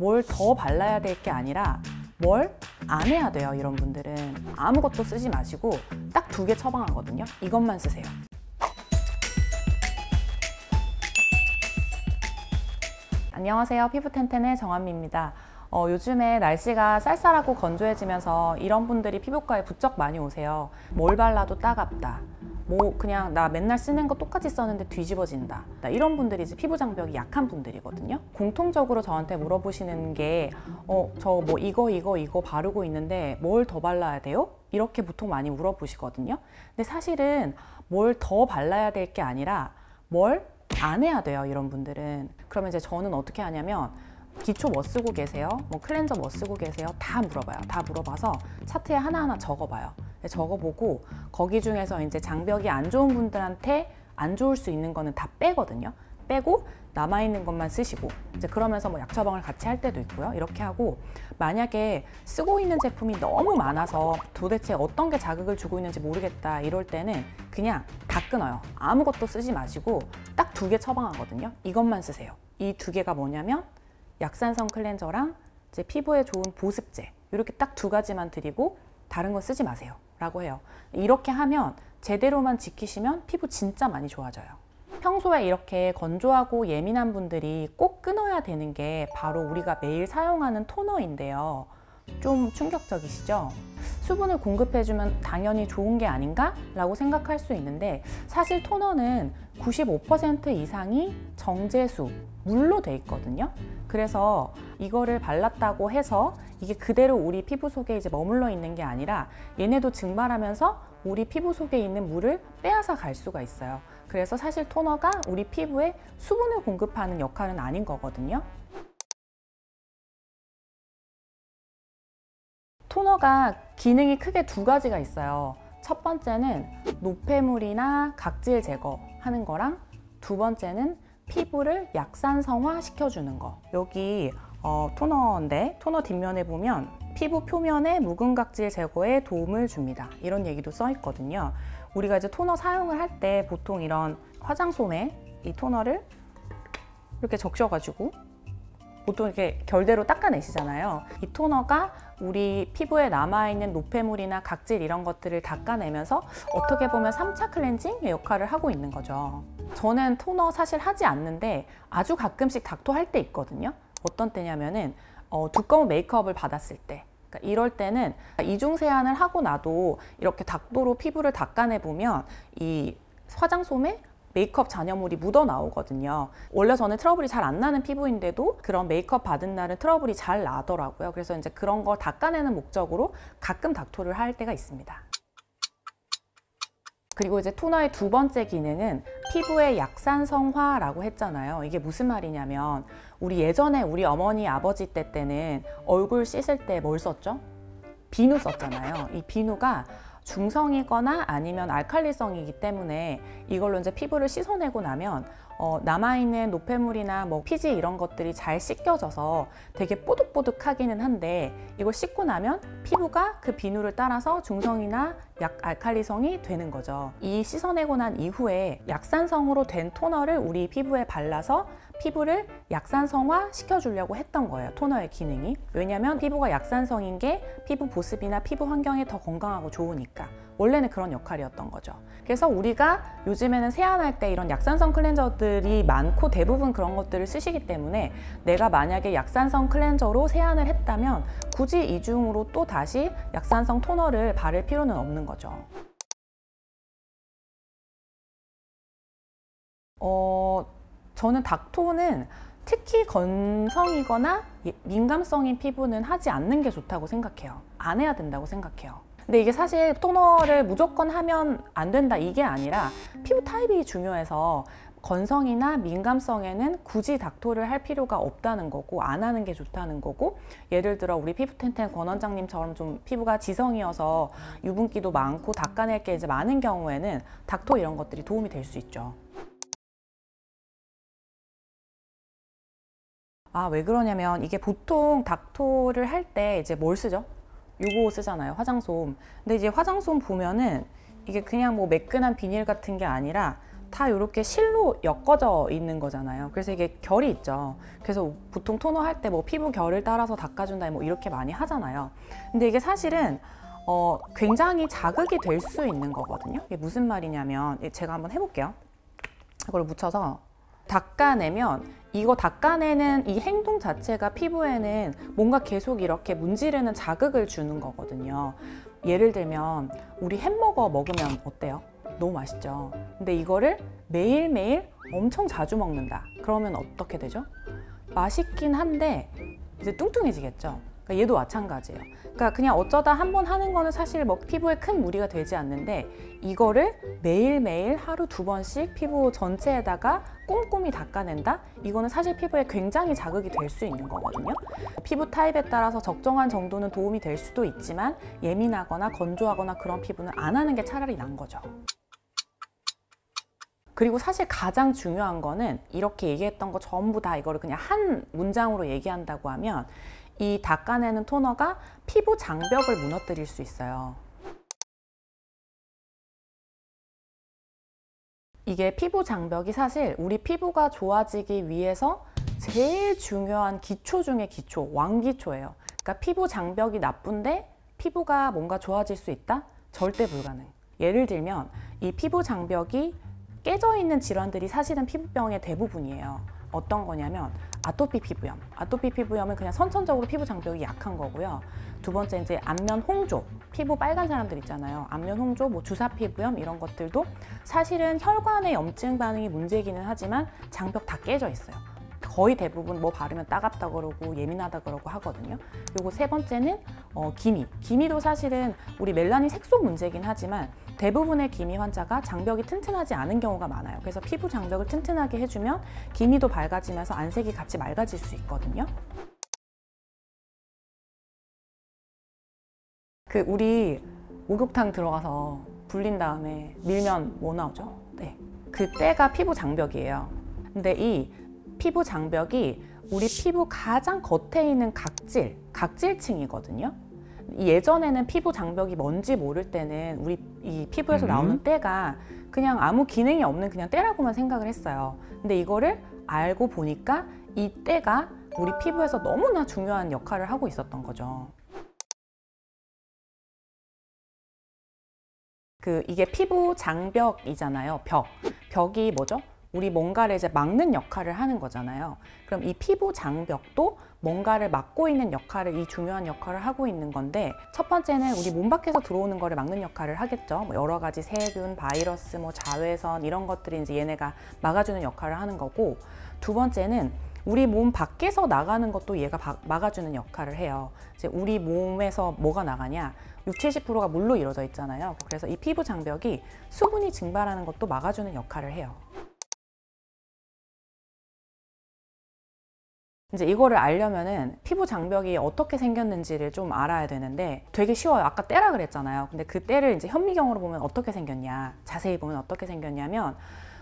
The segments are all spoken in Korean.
뭘 더 발라야 될 게 아니라 뭘 안 해야 돼요. 이런 분들은 아무것도 쓰지 마시고 딱 2개 처방하거든요. 이것만 쓰세요. 안녕하세요. 피부텐텐의 정한미입니다. 요즘에 날씨가 쌀쌀하고 건조해지면서 이런 분들이 피부과에 부쩍 많이 오세요. 뭘 발라도 따갑다. 그냥 나 맨날 쓰는 거 똑같이 썼는데 뒤집어진다. 이런 분들이 이제 피부 장벽이 약한 분들이거든요. 공통적으로 저한테 물어보시는 게 저 이거 바르고 있는데 뭘 더 발라야 돼요? 이렇게 보통 많이 물어보시거든요. 근데 사실은 뭘 더 발라야 될 게 아니라 뭘 안 해야 돼요. 이런 분들은. 그러면 이제 저는 어떻게 하냐면 기초 뭐 쓰고 계세요? 클렌저 뭐 쓰고 계세요? 다 물어봐요. 다 물어봐서 차트에 하나하나 적어봐요. 적어보고 거기 중에서 이제 장벽이 안 좋은 분들한테 안 좋을 수 있는 거는 다 빼거든요. 빼고 남아있는 것만 쓰시고 이제 그러면서 약 처방을 같이 할 때도 있고요. 이렇게 하고 만약에 쓰고 있는 제품이 너무 많아서 도대체 어떤 게 자극을 주고 있는지 모르겠다 이럴 때는 그냥 다 끊어요. 아무것도 쓰지 마시고 딱 2개 처방하거든요. 이것만 쓰세요. 이 2개가 뭐냐면 약산성 클렌저랑 이제 피부에 좋은 보습제 이렇게 딱 2가지만 드리고 다른 거 쓰지 마세요 라고 해요. 이렇게 하면 제대로만 지키시면 피부 진짜 많이 좋아져요. 평소에 이렇게 건조하고 예민한 분들이 꼭 끊어야 되는 게 바로 우리가 매일 사용하는 토너인데요. 좀 충격적이시죠? 수분을 공급해주면 당연히 좋은 게 아닌가? 라고 생각할 수 있는데 사실 토너는 95% 이상이 정제수, 물로 돼 있거든요. 그래서 이거를 발랐다고 해서 이게 그대로 우리 피부 속에 이제 머물러 있는 게 아니라 얘네도 증발하면서 우리 피부 속에 있는 물을 빼앗아 갈 수가 있어요. 그래서 사실 토너가 우리 피부에 수분을 공급하는 역할은 아닌 거거든요. 토너가 기능이 크게 2가지가 있어요. 첫 번째는 노폐물이나 각질 제거하는 거랑 2번째는 피부를 약산성화 시켜주는 거. 여기 토너인데 토너 뒷면에 보면 피부 표면의 묵은 각질 제거에 도움을 줍니다. 이런 얘기도 써 있거든요. 우리가 이제 토너 사용을 할 때 보통 이런 화장솜에 이 토너를 이렇게 적셔가지고 보통 이렇게 결대로 닦아내시잖아요. 이 토너가 우리 피부에 남아있는 노폐물이나 각질 이런 것들을 닦아내면서 어떻게 보면 3차 클렌징의 역할을 하고 있는 거죠. 저는 토너 사실 하지 않는데 아주 가끔씩 닥토 할 때 있거든요. 어떤 때냐면은 두꺼운 메이크업을 받았을 때, 그러니까 이럴 때는 이중 세안을 하고 나도 이렇게 닥토로 피부를 닦아내 보면 이 화장솜에 메이크업 잔여물이 묻어 나오거든요. 원래 저는 트러블이 잘 안 나는 피부인데도 그런 메이크업 받은 날은 트러블이 잘 나더라고요. 그래서 이제 그런 걸 닦아내는 목적으로 가끔 닥토를 할 때가 있습니다. 그리고 이제 토너의 2번째 기능은 피부의 약산성화라고 했잖아요. 이게 무슨 말이냐면 우리 예전에 우리 어머니 아버지 때는 얼굴 씻을 때 뭘 썼죠? 비누 썼잖아요. 이 비누가 중성이거나 아니면 알칼리성이기 때문에 이걸로 이제 피부를 씻어내고 나면 남아있는 노폐물이나 피지 이런 것들이 잘 씻겨져서 되게 뽀득뽀득하기는 한데 이걸 씻고 나면 피부가 그 비누를 따라서 중성이나 알칼리성이 되는 거죠. 이 씻어내고 난 이후에 약산성으로 된 토너를 우리 피부에 발라서 피부를 약산성화 시켜주려고 했던 거예요. 토너의 기능이. 왜냐면 피부가 약산성인 게 피부 보습이나 피부 환경에 더 건강하고 좋으니까. 원래는 그런 역할이었던 거죠. 그래서 우리가 요즘에는 세안할 때 이런 약산성 클렌저들이 많고 대부분 그런 것들을 쓰시기 때문에 내가 만약에 약산성 클렌저로 세안을 했다면 굳이 이중으로 또 다시 약산성 토너를 바를 필요는 없는 거죠. 저는 닥토는 특히 건성이거나 민감성인 피부는 하지 않는 게 좋다고 생각해요. 안 해야 된다고 생각해요. 근데 이게 사실 토너를 무조건 하면 안 된다 이게 아니라 피부 타입이 중요해서 건성이나 민감성에는 굳이 닥토를 할 필요가 없다는 거고 안 하는 게 좋다는 거고, 예를 들어 우리 피부텐텐 권 원장님처럼 좀 피부가 지성이어서 유분기도 많고 닦아낼 게 이제 많은 경우에는 닥토 이런 것들이 도움이 될 수 있죠. 왜 그러냐면 이게 보통 닥토를 할 때 이제 뭘 쓰죠? 요거 쓰잖아요. 화장솜. 근데 이제 화장솜 보면은 이게 그냥 매끈한 비닐 같은 게 아니라 다 이렇게 실로 엮어져 있는 거잖아요. 그래서 이게 결이 있죠. 그래서 보통 토너 할 때 뭐 피부 결을 따라서 닦아준다 뭐 이렇게 많이 하잖아요. 근데 이게 사실은 굉장히 자극이 될 수 있는 거거든요. 이게 무슨 말이냐면 제가 한번 해볼게요. 이걸 묻혀서 닦아내면 이거 닦아내는 이 행동 자체가 피부에는 뭔가 계속 이렇게 문지르는 자극을 주는 거거든요. 예를 들면 우리 햄버거 먹으면 어때요? 너무 맛있죠. 근데 이거를 매일매일 엄청 자주 먹는다. 그러면 어떻게 되죠? 맛있긴 한데 이제 뚱뚱해지겠죠. 그러니까 얘도 마찬가지예요. 그러니까 그냥 어쩌다 한 번 하는 거는 사실 뭐 피부에 큰 무리가 되지 않는데 이거를 매일매일 하루 2번씩 피부 전체에다가 꼼꼼히 닦아낸다? 이거는 사실 피부에 굉장히 자극이 될 수 있는 거거든요. 피부 타입에 따라서 적정한 정도는 도움이 될 수도 있지만 예민하거나 건조하거나 그런 피부는 안 하는 게 차라리 나은 거죠. 그리고 사실 가장 중요한 거는 이렇게 얘기했던 거 전부 다 이거를 그냥 한 문장으로 얘기한다고 하면 이 닦아내는 토너가 피부 장벽을 무너뜨릴 수 있어요. 이게 피부 장벽이 사실 우리 피부가 좋아지기 위해서 제일 중요한 기초 중에 기초, 왕기초예요. 그러니까 피부 장벽이 나쁜데 피부가 뭔가 좋아질 수 있다? 절대 불가능. 예를 들면 이 피부 장벽이 깨져 있는 질환들이 사실은 피부병의 대부분이에요. 어떤 거냐면 아토피 피부염. 아토피 피부염은 그냥 선천적으로 피부 장벽이 약한 거고요. 두 번째 이제 안면 홍조. 피부 빨간 사람들 있잖아요. 안면 홍조, 뭐 주사 피부염 이런 것들도 사실은 혈관의 염증 반응이 문제이기는 하지만 장벽 다 깨져 있어요. 거의 대부분 뭐 바르면 따갑다 그러고 예민하다 그러고 하거든요. 그리고 세 번째는 기미. 기미도 사실은 우리 멜라닌 색소 문제이긴 하지만 대부분의 기미 환자가 장벽이 튼튼하지 않은 경우가 많아요. 그래서 피부 장벽을 튼튼하게 해주면 기미도 밝아지면서 안색이 같이 맑아질 수 있거든요. 우리 목욕탕 들어가서 불린 다음에 밀면 뭐 나오죠? 네, 그 때가 피부 장벽이에요. 근데 이 피부 장벽이 우리 피부 가장 겉에 있는 각질층이거든요. 예전에는 피부 장벽이 뭔지 모를 때는 우리 이 피부에서 나오는 때가 그냥 아무 기능이 없는 그냥 때라고만 생각을 했어요. 근데 이거를 알고 보니까 이 때가 우리 피부에서 너무나 중요한 역할을 하고 있었던 거죠. 이게 피부 장벽이잖아요. 벽이 뭐죠? 우리 뭔가를 이제 막는 역할을 하는 거잖아요. 그럼 이 피부 장벽도 뭔가를 막고 있는 역할을, 이 중요한 역할을 하고 있는 건데, 첫 번째는 우리 몸 밖에서 들어오는 거를 막는 역할을 하겠죠. 뭐 여러 가지 세균, 바이러스, 뭐 자외선 이런 것들이 이제 얘네가 막아주는 역할을 하는 거고, 두 번째는 우리 몸 밖에서 나가는 것도 얘가 막아주는 역할을 해요. 이제 우리 몸에서 뭐가 나가냐? 60~70%가 물로 이루어져 있잖아요. 그래서 이 피부 장벽이 수분이 증발하는 것도 막아주는 역할을 해요. 이제 이거를 알려면은 피부 장벽이 어떻게 생겼는지를 좀 알아야 되는데 되게 쉬워요. 아까 때라 그랬잖아요. 근데 그 때를 이제 현미경으로 보면 어떻게 생겼냐, 자세히 보면 어떻게 생겼냐면,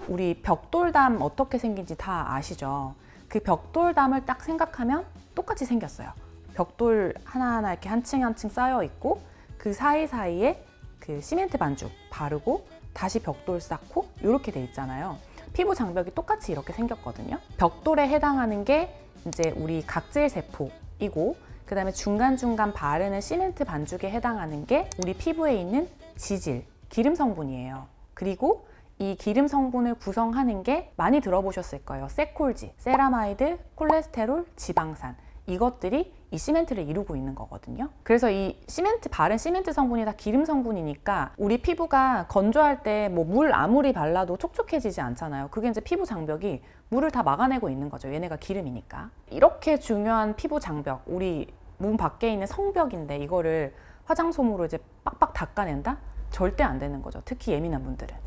우리 벽돌담 어떻게 생긴지 다 아시죠? 그 벽돌담을 딱 생각하면 똑같이 생겼어요. 벽돌 하나하나 이렇게 한 층 한 층 쌓여 있고, 그 사이사이에 그 시멘트 반죽 바르고 다시 벽돌 쌓고 이렇게 돼 있잖아요. 피부 장벽이 똑같이 이렇게 생겼거든요. 벽돌에 해당하는 게 이제 우리 각질 세포이고, 그 다음에 중간중간 바르는 시멘트 반죽에 해당하는 게 우리 피부에 있는 지질, 기름 성분이에요. 그리고 이 기름 성분을 구성하는 게 많이 들어보셨을 거예요. 세콜지, 세라마이드, 콜레스테롤, 지방산. 이것들이 이 시멘트를 이루고 있는 거거든요. 그래서 이 바른 시멘트 성분이 다 기름 성분이니까 우리 피부가 건조할 때 뭐 물 아무리 발라도 촉촉해지지 않잖아요. 그게 이제 피부 장벽이 물을 다 막아내고 있는 거죠. 얘네가 기름이니까. 이렇게 중요한 피부 장벽, 우리 몸 밖에 있는 성벽인데 이거를 화장솜으로 이제 빡빡 닦아낸다? 절대 안 되는 거죠. 특히 예민한 분들은.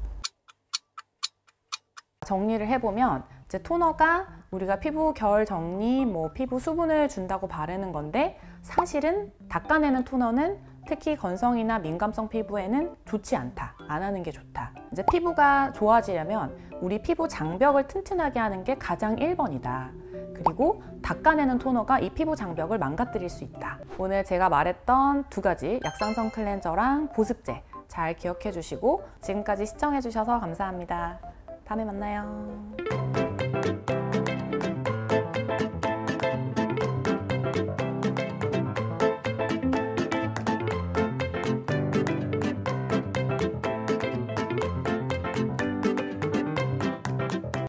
정리를 해보면 이제 토너가 우리가 피부 결 정리, 뭐 피부 수분을 준다고 바르는 건데, 사실은 닦아내는 토너는 특히 건성이나 민감성 피부에는 좋지 않다. 안 하는 게 좋다. 이제 피부가 좋아지려면 우리 피부 장벽을 튼튼하게 하는 게 가장 1번이다. 그리고 닦아내는 토너가 이 피부 장벽을 망가뜨릴 수 있다. 오늘 제가 말했던 두 가지 약산성 클렌저랑 보습제 잘 기억해 주시고, 지금까지 시청해 주셔서 감사합니다. 다음에 만나요.